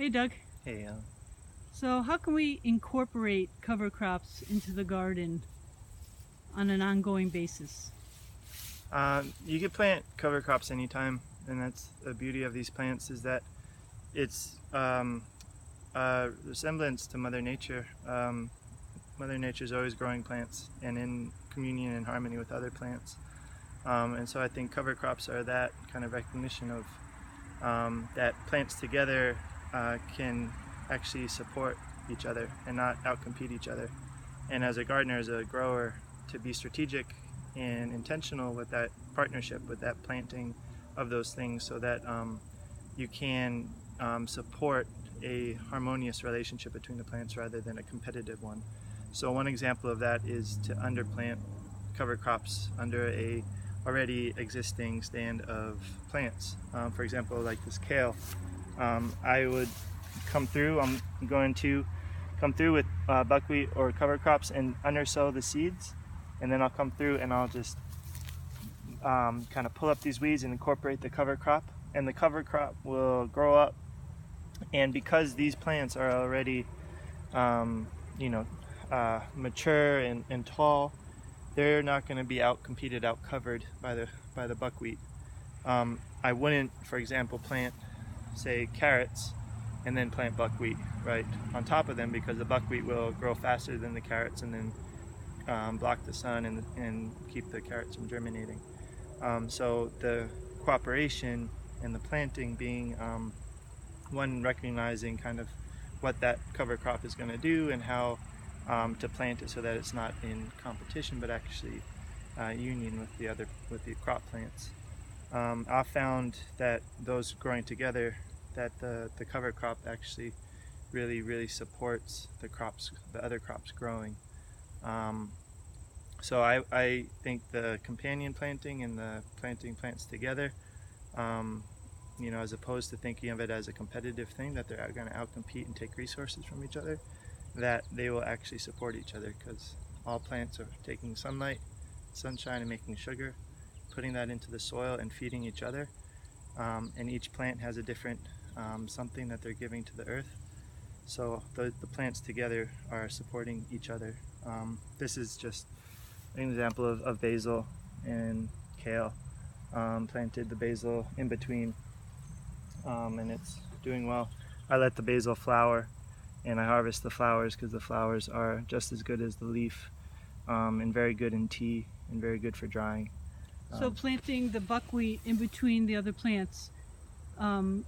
Hey Doug. Hey, So how can we incorporate cover crops into the garden on an ongoing basis? you can plant cover crops anytime, and that's the beauty of these plants is that it's a resemblance to Mother Nature. Mother Nature is always growing plants and in communion and harmony with other plants. And so I think cover crops are that kind of recognition of that plants together can actually support each other and not outcompete each other. And as a gardener, as a grower, to be strategic and intentional with that partnership, with that planting of those things, so that you can support a harmonious relationship between the plants rather than a competitive one. So one example of that is to underplant cover crops under a already existing stand of plants. For example, like this kale, I would I'm going to come through with buckwheat or cover crops and undersow the seeds, and then I'll come through and I'll just kind of pull up these weeds and incorporate the cover crop, and the cover crop will grow up. And because these plants are already mature and tall, they're not going to be out competed, out covered by the buckwheat. I wouldn't, for example, plant, say, carrots and then plant buckwheat right on top of them, because the buckwheat will grow faster than the carrots and then block the sun and keep the carrots from germinating. So the cooperation and the planting being one, recognizing kind of what that cover crop is going to do and how to plant it so that it's not in competition but actually union with the crop plants. I found that those growing together, that the cover crop actually really supports the other crops growing. So I think the companion planting and the planting plants together, as opposed to thinking of it as a competitive thing that they're going to outcompete and take resources from each other, that they will actually support each other, because all plants are taking sunlight, sunshine, and making sugar, putting that into the soil and feeding each other. And each plant has a different something that they're giving to the earth. So the plants together are supporting each other. This is just an example of basil and kale. Planted the basil in between, and it's doing well. I let the basil flower, and I harvest the flowers because the flowers are just as good as the leaf, and very good in tea and very good for drying. So planting the buckwheat in between the other plants,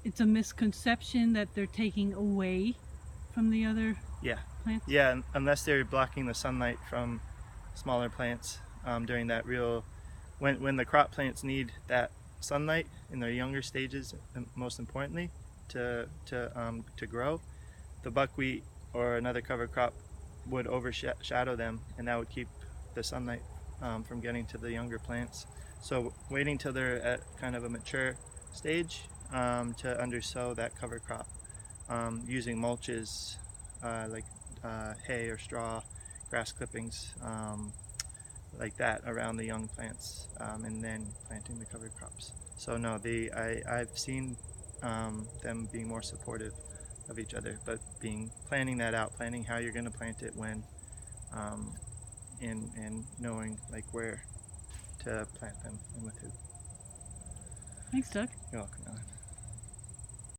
it's a misconception that they're taking away from the other plants? Yeah, unless they're blocking the sunlight from smaller plants during that when the crop plants need that sunlight in their younger stages, most importantly, to grow. The buckwheat or another cover crop would overshadow them, and that would keep the sunlight from getting to the younger plants. So waiting till they're at kind of a mature stage to undersow that cover crop, using mulches like hay or straw, grass clippings, like that around the young plants, and then planting the cover crops. So no, I've seen them being more supportive of each other, but planning that out, planning how you're going to plant it, when, and knowing like where to plant them and with who. Thanks, Doug. You're welcome, Ellen.